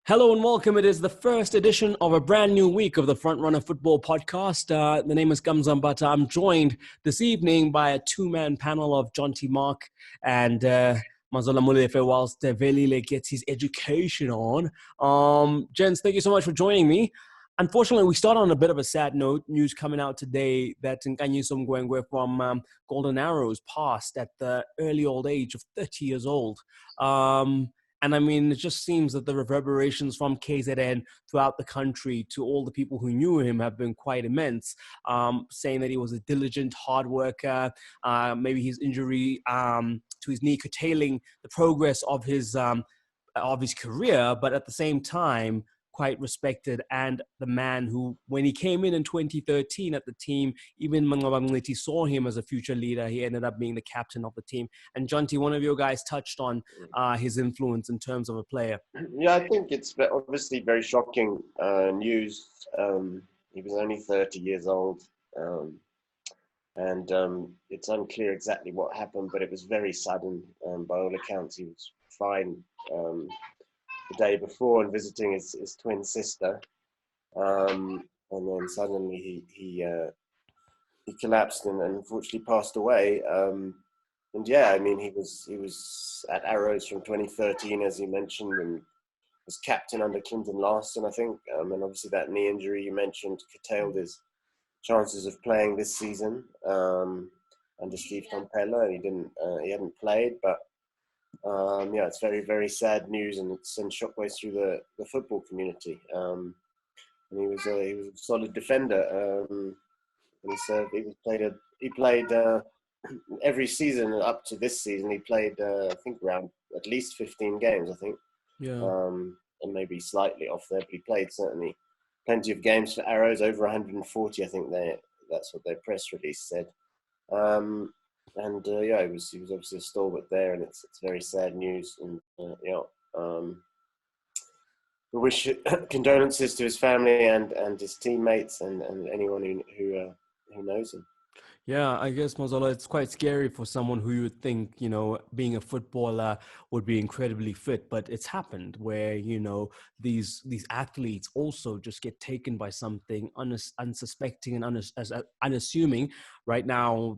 Hello and welcome. It is the first edition of a brand new week of the Frontrunner Football Podcast. The name is Kamza Mbatha. I'm joined this evening by a two-man panel of Jonty Mark and Mazola Molefe whilst Velile gets his education on. Gents, thank you so much for joining me. Unfortunately, we start on a bit of a sad note. News coming out today that Nkanyiso Mngwengwe from Golden Arrows passed at the early old age of 30 years old. And I mean, it just seems that the reverberations from KZN throughout the country to all the people who knew him have been quite immense, saying that he was a diligent, hard worker, maybe his injury to his knee curtailing the progress of his career, but at the same time, quite respected, and the man who, when he came in 2013 at the team, even Mngwengwe saw him as a future leader. He ended up being the captain of the team. And Jonty, one of your guys touched on his influence in terms of a player. Yeah, I think it's obviously very shocking news. He was only 30 years old, and it's unclear exactly what happened, but it was very sudden. By all accounts, he was fine the day before and visiting his twin sister, and then suddenly he collapsed and unfortunately passed away. And yeah, I mean, he was at Arrows from 2013, as you mentioned, and was captain under Clinton Larson, I think. And obviously that knee injury you mentioned curtailed his chances of playing this season under Steve Tompella, and he hadn't played, but. Yeah, it's very, very sad news, and it sends shockwaves through the football community. And he was a solid defender. And he played every season up to this season. He played I think around at least 15 games. I think, yeah, and maybe slightly off there, but he played certainly plenty of games for Arrows, over 140. I think that's what their press release said. And yeah, he was obviously a stalwart there, and it's very sad news. And we wish condolences to his family and his teammates and anyone who knows him. Yeah, I guess, Mazola, it's quite scary for someone who you would think, being a footballer would be incredibly fit, but it's happened where, these athletes also just get taken by something unsuspecting and unassuming. Right now,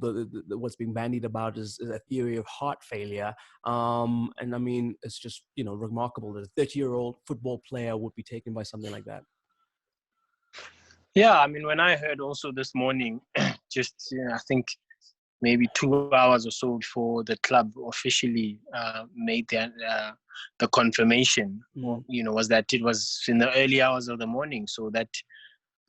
what's being bandied about is a theory of heart failure. And I mean, it's just, remarkable that a 30-year-old football player would be taken by something like that. Yeah, I mean, when I heard also this morning, just I think maybe 2 hours or so before the club officially made the confirmation, was that it was in the early hours of the morning. So that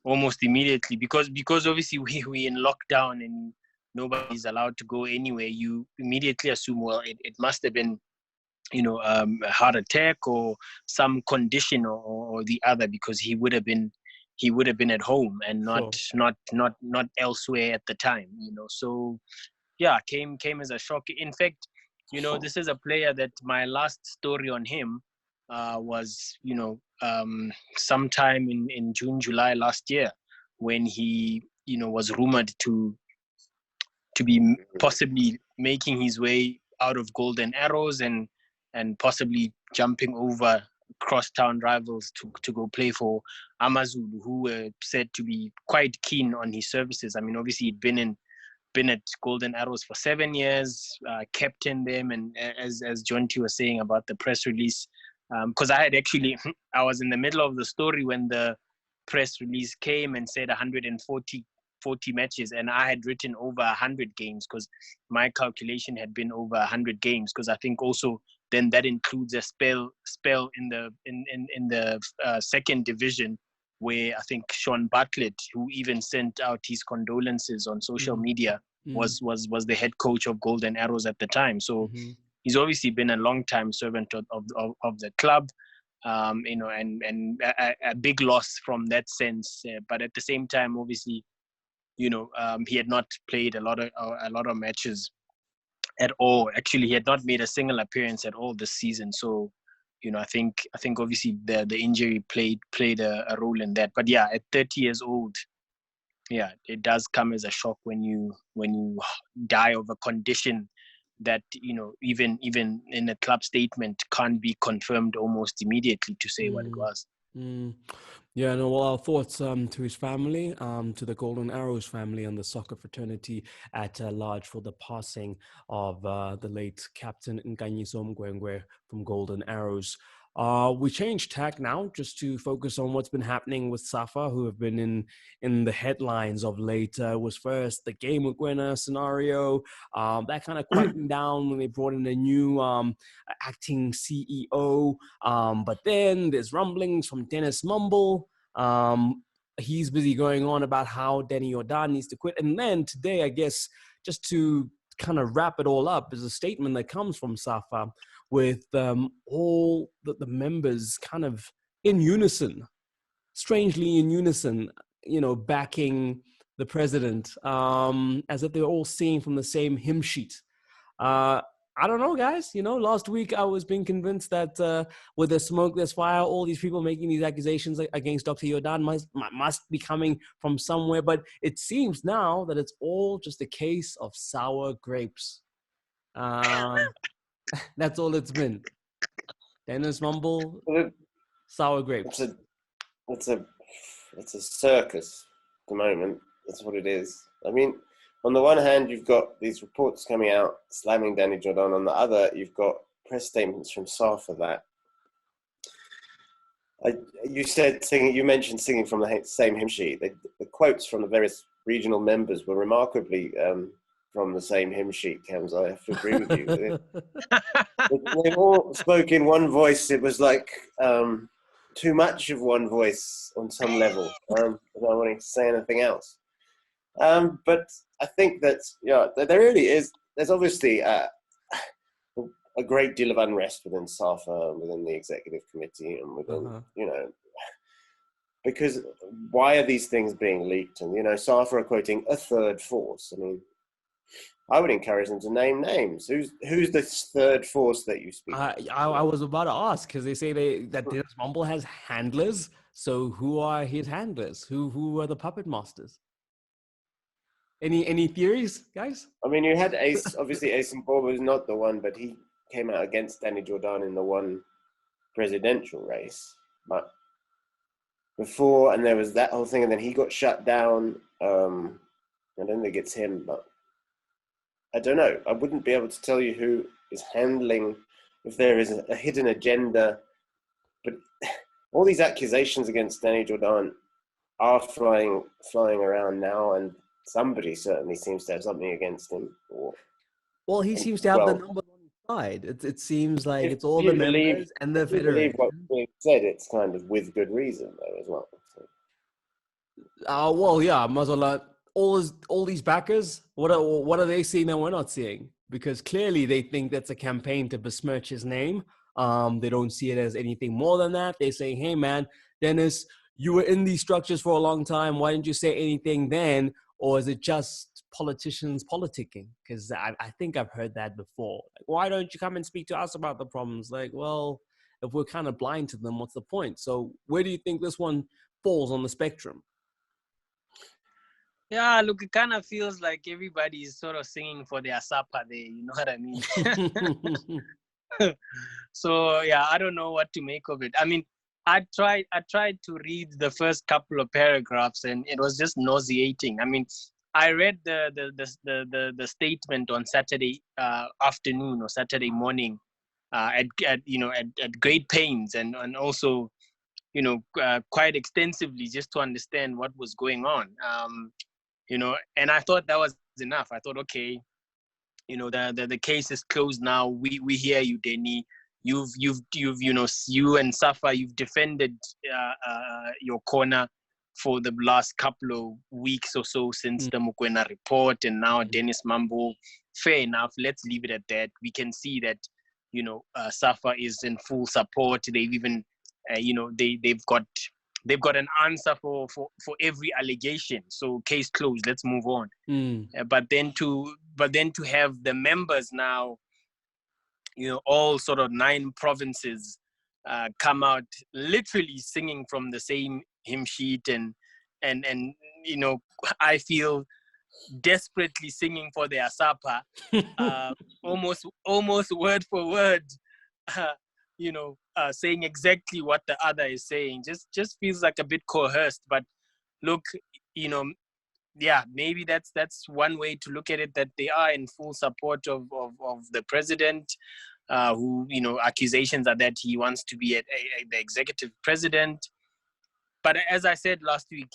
almost immediately, because obviously we in lockdown and nobody's allowed to go anywhere, you immediately assume, well, it must have been, a heart attack or some condition or the other, because he would have been at home and not elsewhere at the time, So yeah, came as a shock. In fact, this is a player that my last story on him was, sometime in June, July last year, when he, was rumored to be possibly making his way out of Golden Arrows and possibly jumping over crosstown rivals to go play for Amazulu, who were said to be quite keen on his services. I mean, obviously he'd been at Golden Arrows for 7 years, captained them, and as Jonty was saying about the press release, because I was in the middle of the story when the press release came and said 140 matches, and I had written over 100 games because my calculation had been over 100 games, because I think also then that includes a spell in the second division, where I think Sean Bartlett, who even sent out his condolences on social media, was the head coach of Golden Arrows at the time. So he's obviously been a long-time servant of the club, and a big loss from that sense. But at the same time, obviously, he had not played a lot of matches at all. Actually, he had not made a single appearance at all this season. So, I think obviously the injury played a role in that. But yeah, at 30 years old, yeah, it does come as a shock when you die of a condition that, even in a club statement can't be confirmed almost immediately to say what it was. Yeah, no, well, our thoughts to his family, to the Golden Arrows family and the soccer fraternity at large for the passing of the late captain Nkanyiso Mngwengwe from Golden Arrows. We changed tack now just to focus on what's been happening with SAFA, who have been in the headlines of late. Was first the game winner scenario that kind of quieted down when they brought in a new acting CEO. But then there's rumblings from Dennis Mumble. He's busy going on about how Danny Jordan needs to quit. And then today, I guess, just to kind of wrap it all up, is a statement that comes from SAFA with all the members kind of in unison, strangely in unison, backing the president, as if they're all singing from the same hymn sheet. I don't know, guys. Last week I was being convinced that with the smoke, there's fire. All these people making these accusations against Dr. Jordan must be coming from somewhere. But it seems now that it's all just a case of sour grapes. That's all it's been. Dennis Mumble, sour grapes. It's a circus at the moment. That's what it is. I mean, on the one hand, you've got these reports coming out slamming Danny Jordan. On the other, you've got press statements from SAFA that you mentioned singing from the same hymn sheet. The quotes from the various regional members were remarkably from the same hymn sheet, Kamza. I have to agree with you. They all spoke in one voice. It was like too much of one voice on some level, without wanting to say anything else. But I think that there really is. There's obviously a great deal of unrest within SAFA, within the executive committee, and within because why are these things being leaked? And SAFA are quoting a third force. I mean, I would encourage them to name names. Who's this third force that you speak? I was about to ask, because they say that Dennis Mumble has handlers. So who are his handlers? Who are the puppet masters? Any theories, guys? I mean, you had Ace. Obviously, Ace Mbobo was not the one, but he came out against Danny Jordan in the one presidential race. But before, and there was that whole thing, and then he got shut down. I don't think it's him, but I don't know. I wouldn't be able to tell you who is handling, if there is a hidden agenda. But all these accusations against Danny Jordan are flying around now, and somebody certainly seems to have something against him. Well, he seems to have the number on his side. It seems like it's all the members and the federation. Believe what's being said, it's kind of with good reason, though, as well. Well, yeah, Mazola. All these backers, what are they seeing that we're not seeing? Because clearly they think that's a campaign to besmirch his name. They don't see it as anything more than that. They say, hey, man, Dennis, you were in these structures for a long time. Why didn't you say anything then? Or is it just politicians politicking? Because I think I've heard that before. Like, why don't you come and speak to us about the problems? Like, well, if we're kind of blind to them, what's the point? So where do you think this one falls on the spectrum? Yeah, look, it kind of feels like everybody is sort of singing for their supper there, you know what I mean? So, yeah, I don't know what to make of it. I mean, I tried to read the first couple of paragraphs, and it was just nauseating. I mean, I read the statement on Saturday afternoon or Saturday morning at great pains, and also, quite extensively, just to understand what was going on. And I thought that was enough. I thought, okay, the case is closed now. We hear you, Denny. You've you and SAFA, you've defended your corner for the last couple of weeks or so since the Mokoena report, and now Dennis Mumble. Fair enough. Let's leave it at that. We can see that SAFA is in full support. They've even they've got an answer for every allegation. So case closed. Let's move on. But then to have the members now, all sort of 9 provinces come out literally singing from the same hymn sheet, and I feel desperately singing for their SAPA, almost word for word, saying exactly what the other is saying. Just feels like a bit coerced. But look, maybe that's one way to look at it, that they are in full support of the president, who, accusations are that he wants to be the executive president. But as I said last week,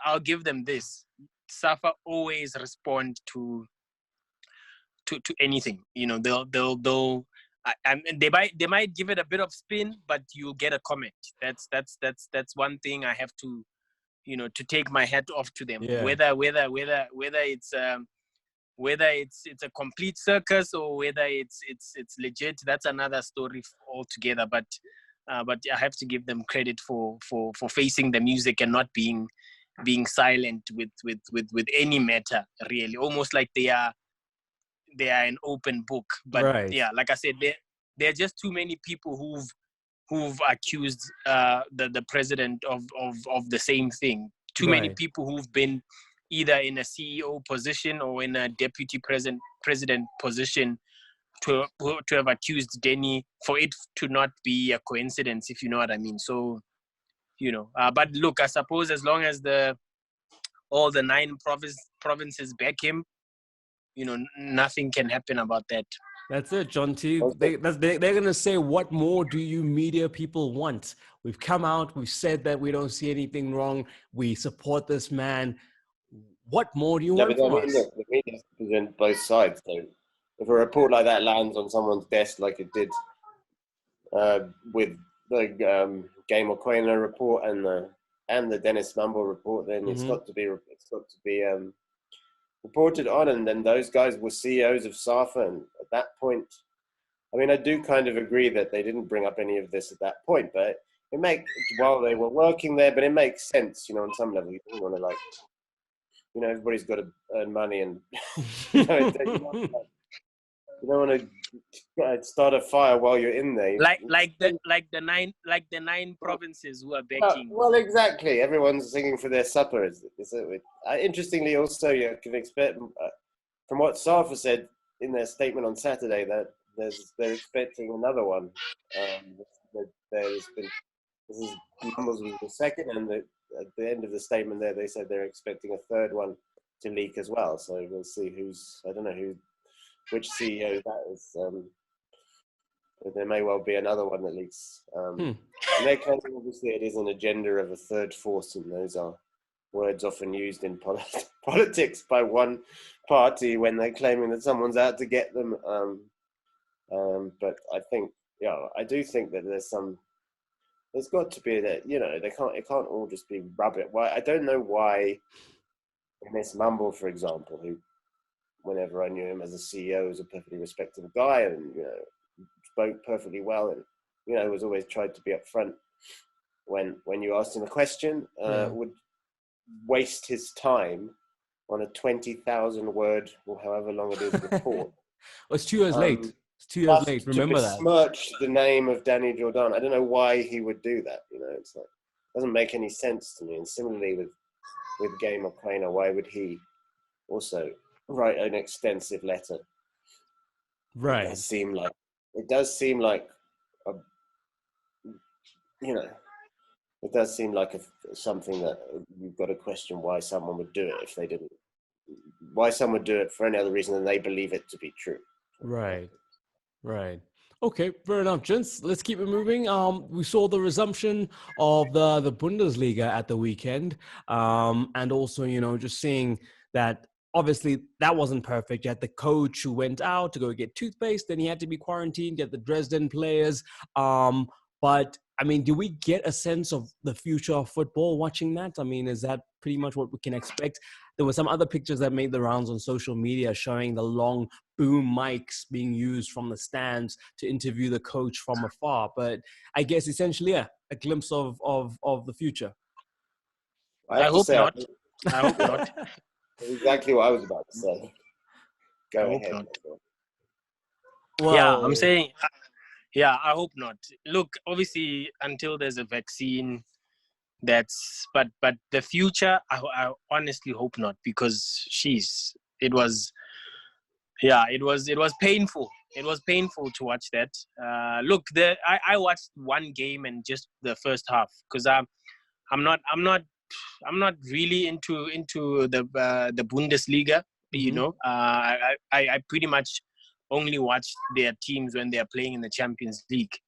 I'll give them this. SAFA always respond to anything. They'll they might give it a bit of spin, but you'll get a comment. That's one thing I have to, to take my hat off to them. Yeah. Whether it's a complete circus or whether it's legit, that's another story altogether. But I have to give them credit for facing the music and not being silent with any matter, really. Almost like they are an open book. But Right. yeah, like I said, there are just too many people who've accused the president of the same thing. Too many people who've been either in a CEO position or in a deputy president position to have accused Denny, for it to not be a coincidence, if you know what I mean. So, but look, I suppose as long as all the 9 provinces back him, nothing can happen about that. That's it, Jonty. They're going to say, what more do you media people want? We've come out, we've said that we don't see anything wrong. We support this man. What more do you want from us? Look, the media present both sides. So if a report like that lands on someone's desk, like it did with the Game of Quena report and the Dennis Mumble report, then it's got to be reported on, and then those guys were CEOs of SAFA, and at that point, I mean, I do kind of agree that they didn't bring up any of this at that point, but while they were working there, but it makes sense, on some level. You don't want to everybody's got to earn money, and you don't want to start a fire while you're in there. Like the 9 provinces who are backing. Well, exactly. Everyone's singing for their supper. Interestingly, also, you can expect from what SAFA said in their statement on Saturday that they're expecting another one. This is Mumbles was the second, and at the end of the statement there, they said they're expecting a third one to leak as well. So we'll see I don't know which CEO that is. But there may well be another one that leaks. And they're claiming, obviously, it is an agenda of a third force, and those are words often used in politics by one party when they're claiming that someone's out to get them. But I think, I do think that there's got to be that, it can't all just be rubbish. Why? I don't know why Miss Mumble, for example, who, whenever I knew him as a CEO, was a perfectly respectable guy, and spoke perfectly well, and was always tried to be upfront when you asked him a question, would waste his time on a 20,000 word or however long it is report. It's 2 years late. It's 2 years late. Remember that. To besmirch the name of Danny Jordan. I don't know why he would do that. It's like, it doesn't make any sense to me. And similarly with Game of Quena, why would he also write an extensive letter? Right. It does seem like something that you've got to question why someone would do it if they didn't. Why someone would do it for any other reason than they believe it to be true. Right. Okay, fair enough, gents. Let's keep it moving. We saw the resumption of the Bundesliga at the weekend, and also, just seeing that obviously that wasn't perfect. You had the coach who went out to go get toothpaste, then he had to be quarantined. You had the Dresden players. But I mean, do we get a sense of the future of football watching that? I mean, is that pretty much what we can expect? There were some other pictures that made the rounds on social media showing the long boom mics being used from the stands to interview the coach from afar. But I guess essentially, a glimpse of the future. I hope not. I hope not. Exactly what I was about to say. Go ahead. Well, yeah, I'm saying, I hope not. Look, obviously, until there's a vaccine, but the future, I honestly hope not, because it was painful. It was painful to watch that. Look, I watched one game and just the first half, because I'm not really into the Bundesliga. You know, I pretty much only watch their teams when they are playing in the Champions League.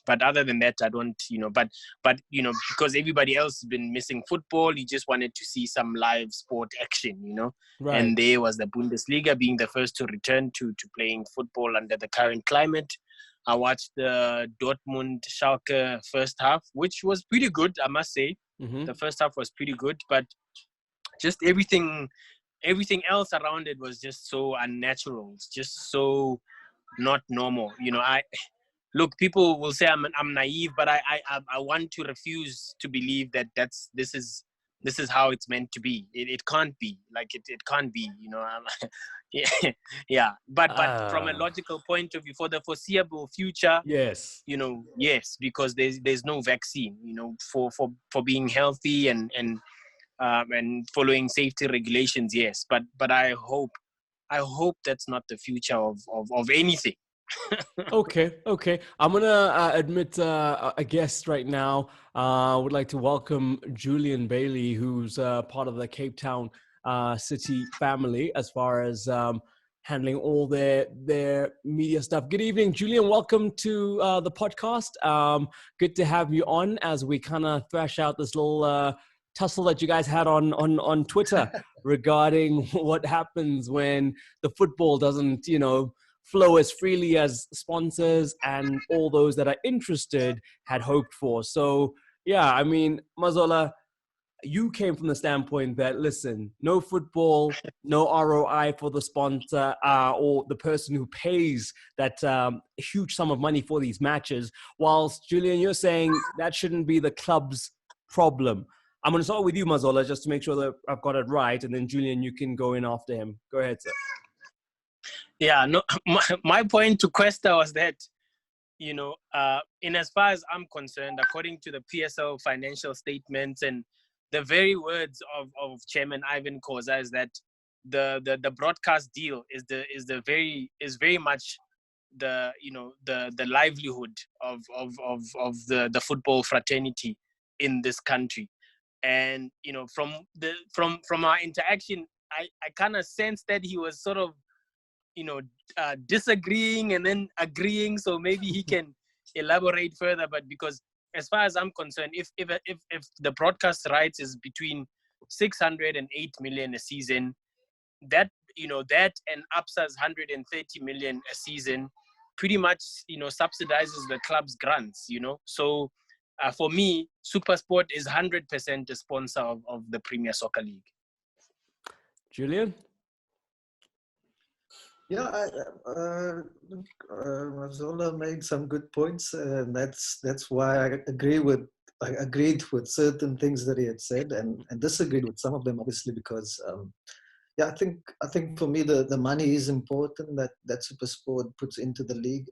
But other than that, I don't. But because everybody else has been missing football, you just wanted to see some live sport action. Right. And there was the Bundesliga being the first to return to playing football under the current climate. I watched the Dortmund Schalke first half, which was pretty good, I must say. The first half was pretty good, but just everything else around it was just so unnatural. It's just so not normal. Look, people will say I'm naive, but I want to refuse to believe that this is how it's meant to be. It can't be. Like it can't be. Yeah. But from a logical point of view, for the foreseeable future, yes, yes, because there's no vaccine. For being healthy and following safety regulations, yes. But I hope that's not the future of anything. Okay. I'm gonna admit a guest right now. I would like to welcome Julian Bailey, who's part of the Cape Town City family, as far as handling all their media stuff. Good evening, Julian. Welcome to the podcast. Good to have you on as we kind of thrash out this little tussle that you guys had on Twitter regarding what happens when the football doesn't, flow as freely as sponsors and all those that are interested had hoped for. So, yeah, I mean, Mazola, you came from the standpoint that, listen, no football, no ROI for the sponsor or the person who pays that huge sum of money for these matches. Whilst, Julian, you're saying that shouldn't be the club's problem. I'm going to start with you, Mazola, just to make sure that I've got it right. And then, Julian, you can go in after him. Go ahead, sir. Yeah, no. My point to Questa was that, in as far as I'm concerned, according to the PSL financial statements and the very words of Chairman Ivan Khoza, is that the broadcast deal is very much the livelihood of the football fraternity in this country. And from our interaction, I kind of sensed that he was sort of disagreeing and then agreeing, so maybe he can elaborate further. But because as far as I'm concerned, if the broadcast rights is between 600 and 8 million a season, that and ABSA's 130 million a season pretty much subsidizes the club's grants. So for me, SuperSport is 100% a sponsor of the Premier Soccer League. Julian? Yeah, Mazola made some good points, and that's why I agreed with certain things that he had said, and disagreed with some of them, obviously, because I think for me the money is important that SuperSport puts into the league,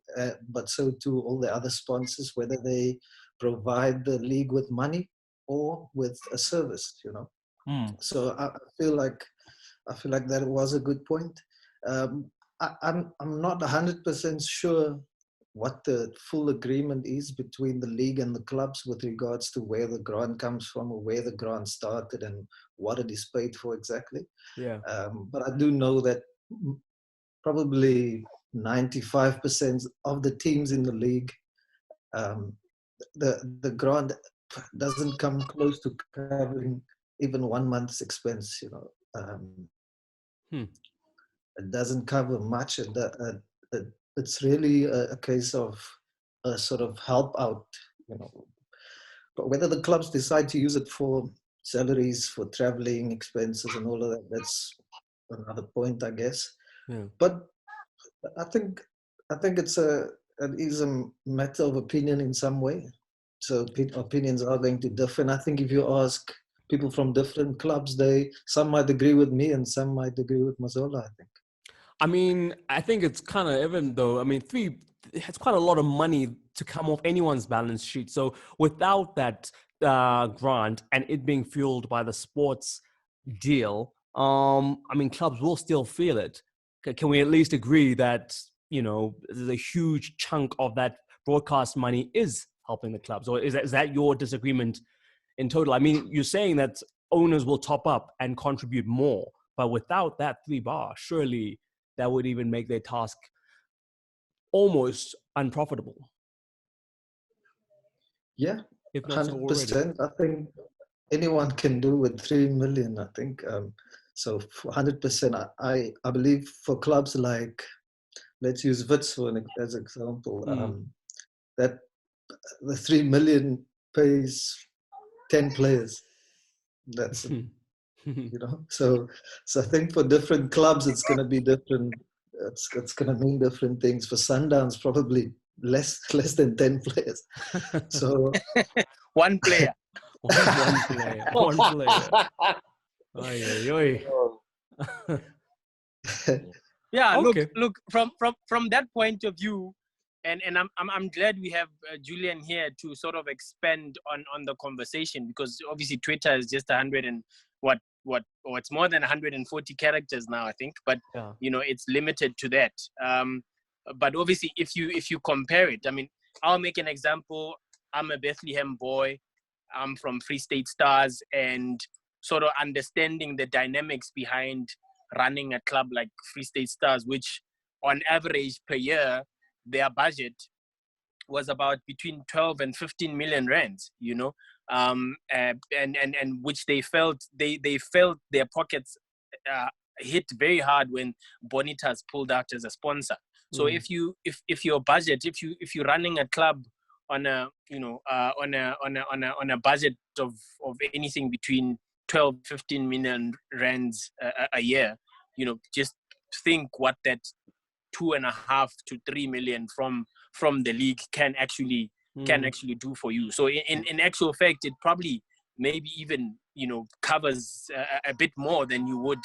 but so too all the other sponsors, whether they provide the league with money or with a service, So I feel like that was a good point. I'm not 100% sure what the full agreement is between the league and the clubs with regards to where the grant comes from or where the grant started and what it is paid for exactly. Yeah. But I do know that probably 95% of the teams in the league, the grant doesn't come close to covering even 1 month's expense. It doesn't cover much. It's really a case of a sort of help out, But whether the clubs decide to use it for salaries, for traveling expenses and all of that, that's another point, I guess. Yeah. But I think it is a matter of opinion in some way. So opinions are going to differ. And I think if you ask people from different clubs, some might agree with me and some might agree with Mazola, I think. I mean, I think it's kind of, even though, I mean, it's quite a lot of money to come off anyone's balance sheet. So without that grant and it being fueled by the sports deal, I mean, clubs will still feel it. Can we at least agree that, there's a huge chunk of that broadcast money is helping the clubs? Or is that your disagreement in total? I mean, you're saying that owners will top up and contribute more, but without that 3 bar, surely that would even make their task almost unprofitable. Yeah, If not so already. 100%. I think anyone can do with 3 million, I think. So 100%, I believe for clubs like, let's use Wits as an example, that the 3 million pays 10 players. That's, so I think for different clubs, it's going to be different. It's going to mean different things. For Sundowns, probably less than 10 players. So one player. one player. Oy, oy, oy. Yeah, Okay. look from that point of view, and I'm glad we have Julian here to sort of expand on the conversation, because obviously Twitter is just 100 and or it's more than 140 characters now, I think, but yeah. It's limited to that. But obviously if you compare it, I mean, I'll make an example. I'm a Bethlehem boy. I'm from Free State Stars, and sort of understanding the dynamics behind running a club like Free State Stars, which on average per year, their budget was about between 12 and 15 million rands, and which they felt their pockets hit very hard when Bonitas pulled out as a sponsor. So if your budget, if you're running a club on a on a budget of anything between 12, 15 million rands a year, just think what that 2.5 to 3 million from the league can actually do for you. So in actual fact, it probably maybe even covers a bit more than you would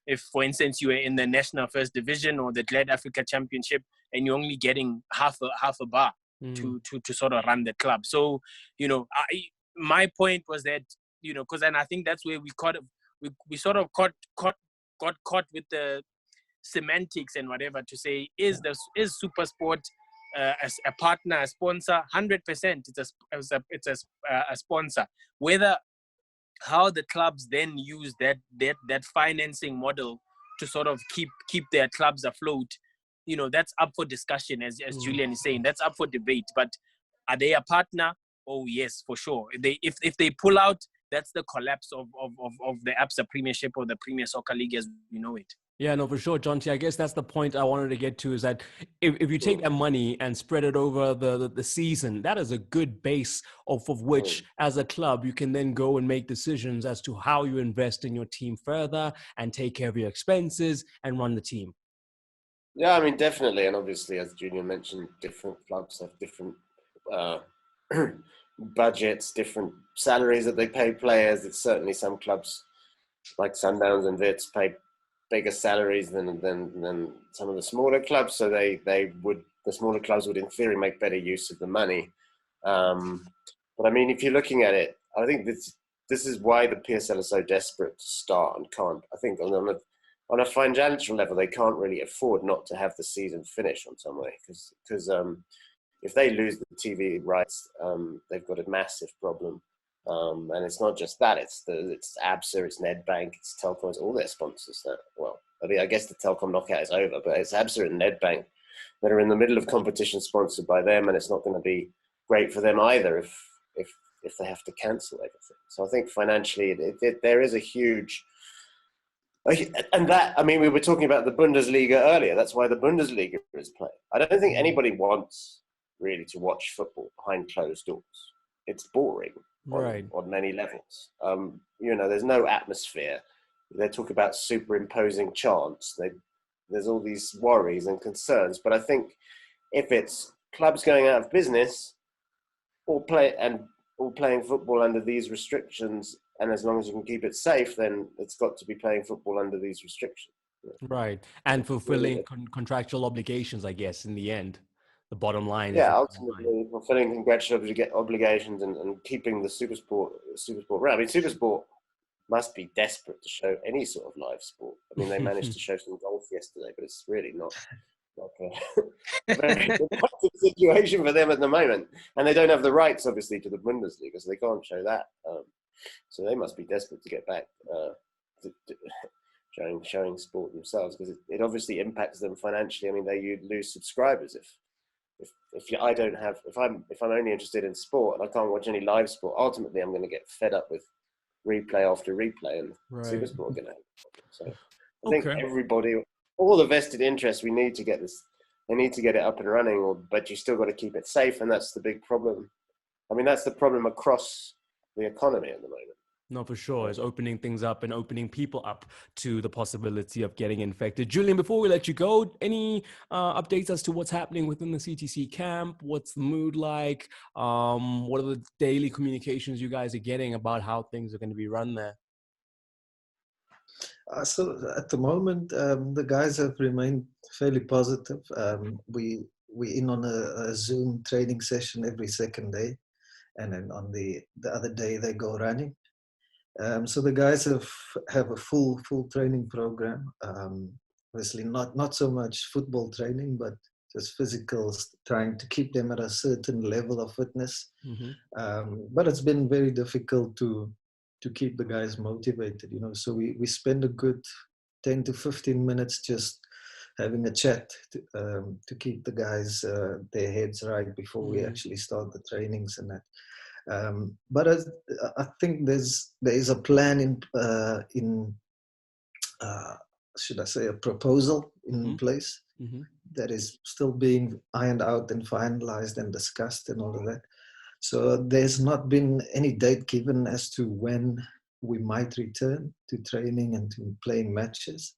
if for instance you were in the National First Division or the Glad Africa Championship and you're only getting half a bar to sort of run the club. So my point was that because then I think that's where we sort of got caught with the semantics and whatever to say is SuperSport a partner, a sponsor? 100%, it's a sponsor. Whether how the clubs then use that financing model to sort of keep their clubs afloat, that's up for discussion, as Julian is saying. That's up for debate. But are they a partner? Oh yes, for sure. If they pull out, that's the collapse of the ABSA Premiership or the Premier Soccer League as we know it. Yeah, no, for sure, Jonty. I guess that's the point I wanted to get to, is that if you take that money and spread it over the season, that is a good base of which, as a club, you can then go and make decisions as to how you invest in your team further and take care of your expenses and run the team. Yeah, I mean, definitely. And obviously, as Julian mentioned, different clubs have different budgets, different salaries that they pay players. It's certainly some clubs like Sundowns and Wits pay bigger salaries than some of the smaller clubs. So the smaller clubs would in theory make better use of the money. But I mean, if you're looking at it, I think this is why the PSL is so desperate to start and can't. I think on a financial level, they can't really afford not to have the season finish on some way, because if they lose the TV rights, they've got a massive problem. And it's not just that; it's ABSA, it's Nedbank, it's Telkom, it's all their sponsors. I mean, I guess the Telkom knockout is over, but it's ABSA and Nedbank that are in the middle of competition sponsored by them, and it's not going to be great for them either if they have to cancel everything. So I think financially, there is a huge. And that, I mean, we were talking about the Bundesliga earlier. That's why the Bundesliga is playing. I don't think anybody wants really to watch football behind closed doors. It's boring. Right. On many levels. There's no atmosphere. They talk about superimposing chants. There's all these worries and concerns. But I think if it's clubs going out of business or playing football under these restrictions, and as long as you can keep it safe, then it's got to be playing football under these restrictions. Right. And fulfilling contractual obligations, I guess, in the end. the bottom line. Yeah, ultimately fulfilling congressional obligations and keeping the Supersport around. I mean, Supersport must be desperate to show any sort of live sport. I mean, they managed to show some golf yesterday, but it's really not a very productive situation for them at the moment. And they don't have the rights, obviously, to the Bundesliga, so they can't show that. So they must be desperate to get back to showing sport themselves, because it obviously impacts them financially. I mean, they lose subscribers if I'm only interested in sport and I can't watch any live sport. Ultimately, I'm going to get fed up with replay after replay, and Supersport are going to have a problem. So I think everybody, all the vested interests, we need to get this. They need to get it up and running, but you still got to keep it safe, and that's the big problem. I mean, that's the problem across the economy at the moment. No, for sure. It's opening things up and opening people up to the possibility of getting infected. Julian, before we let you go, any updates as to what's happening within the CTC camp? What's the mood like? What are the daily communications you guys are getting about how things are going to be run there? So at the moment, the guys have remained fairly positive. We're in on a Zoom training session every second day. And then on the other day, they go running. So the guys have a full training program. Obviously not so much football training, but just physical, trying to keep them at a certain level of fitness. But it's been very difficult to keep the guys motivated, you know. So we spend a good 10 to 15 minutes just having a chat to keep the guys their heads right before we actually start the trainings and that. But I think there is a plan in should I say a proposal in place that is still being ironed out and finalized and discussed and all of that. So there's not been any date given as to when we might return to training and to playing matches.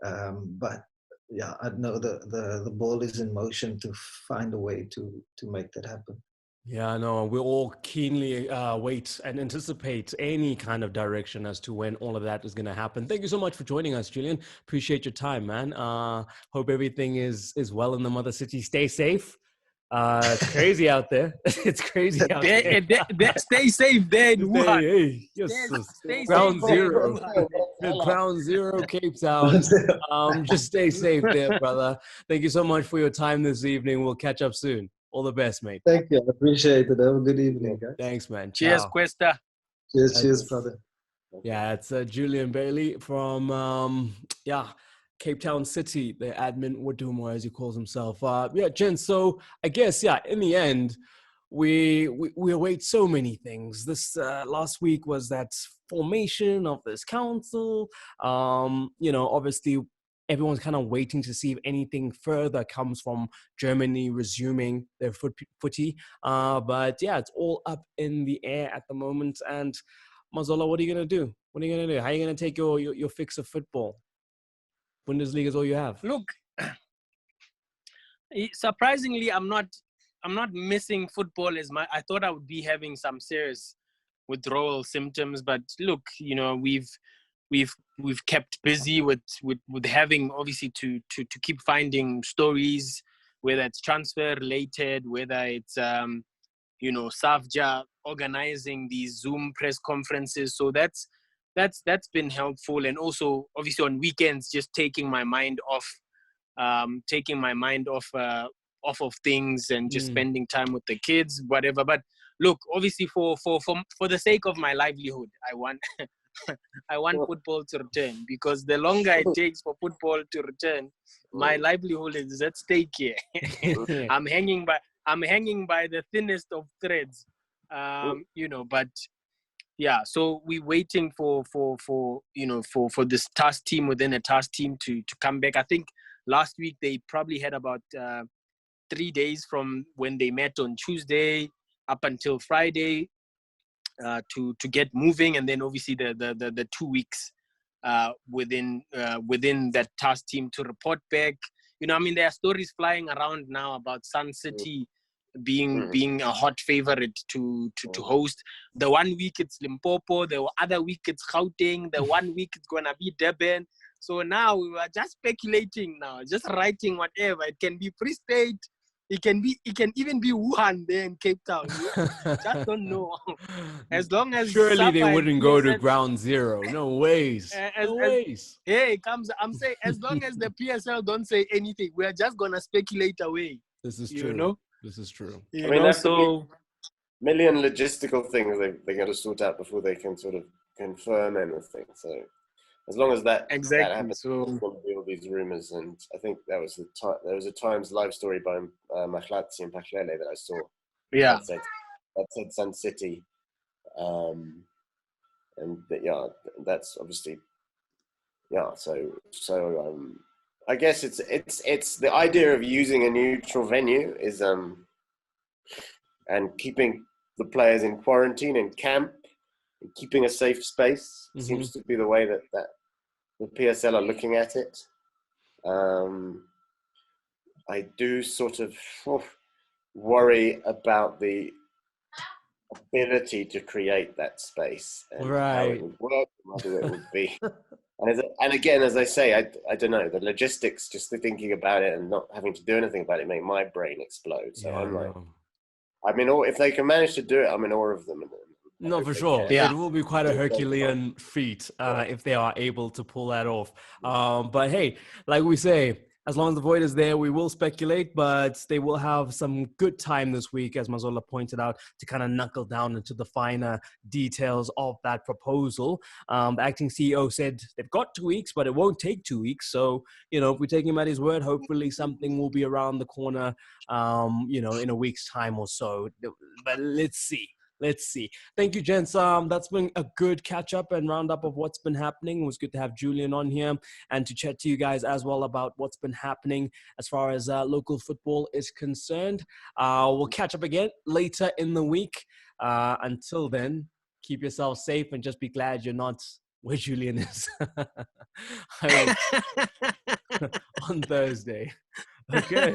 But yeah, I know the ball is in motion to find a way to make that happen. Yeah, I know. We all keenly wait and anticipate any kind of direction as to when all of that is going to happen. Thank you so much for joining us, Julian. Appreciate your time, man. Hope everything is well in the mother city. Stay safe. It's crazy out there. It's crazy out there. Stay safe there in Wuhan. Hey, yes, ground zero. Ground zero, Cape Town. Just stay safe there, brother. Thank you so much for your time this evening. We'll catch up soon. All the best, mate. Thank you. I appreciate it. Have a good evening, guys. Thanks, man. Cheers, Ciao. Cuesta. Cheers, brother. Yeah, it's Julian Bailey from Cape Town City, the admin Waduma, as he calls himself. Jen. So I guess in the end, we await so many things. This last week was that formation of this council. Obviously, everyone's kind of waiting to see if anything further comes from Germany resuming their footy. But yeah, it's all up in the air at the moment. And Mazola, what are you going to do? What are you going to do? How are you going to take your fix of football? Bundesliga is all you have. Look, surprisingly, I'm not missing football as much. I thought I would be having some serious withdrawal symptoms, but look, we've kept busy with having obviously to keep finding stories, whether it's transfer related, whether it's SAFJA organizing these Zoom press conferences. So that's been helpful, and also obviously on weekends just taking my mind off of things and just spending time with the kids, whatever. But look, obviously for the sake of my livelihood, I want football to return, because the longer it takes for football to return, my livelihood is at stake here. I'm hanging by the thinnest of threads, but yeah, so we're waiting for this task team within a task team to come back. I think last week they probably had about 3 days from when they met on Tuesday up until Friday to get moving, and then obviously the 2 weeks within that task team to report back. There are stories flying around now about Sun City being a hot favorite to host. The 1 week it's Limpopo, the other week it's Gauteng, the 1 week it's gonna be Durban. So now we are just speculating now, just writing whatever. It can be Free State, It can even be Wuhan there in Cape Town. Just don't know. As long as surely SAFA they and wouldn't go to PSL ground zero. No ways. No ways. Hey, I'm saying as long as the PSL don't say anything, we are just gonna speculate away. This is You true. know? This is true. I mean, that's so million logistical things they got to sort out before they can sort of confirm anything. So as long as that happens, So there's going to be all these rumors. And I think there was a Times live story by Mahlatsi and Paklele that I saw. yeah, that said Sun City, and that's obviously So I guess it's the idea of using a neutral venue is and keeping the players in quarantine and camp, and keeping a safe space seems to be the way that the PSL are looking at it. I do sort of worry about the ability to create that space and how it would work, whether it would be. And again, as I say, I don't know, the logistics, just thinking about it and not having to do anything about it, make my brain explode. So I'm like, I'm in awe. If they can manage to do it, I'm in awe of them. No, for sure. Yeah. It will be quite a Herculean feat if they are able to pull that off. But hey, like we say, as long as the void is there, we will speculate, but they will have some good time this week, as Mazola pointed out, to kind of knuckle down into the finer details of that proposal. The acting CEO said they've got 2 weeks, but it won't take 2 weeks. So, if we take him at his word, hopefully something will be around the corner, in a week's time or so. But let's see. Let's see. Thank you, gents. That's been a good catch up and roundup of what's been happening. It was good to have Julian on here and to chat to you guys as well about what's been happening as far as local football is concerned. We'll catch up again later in the week. Until then, keep yourself safe and just be glad you're not where Julian is on Thursday. Okay.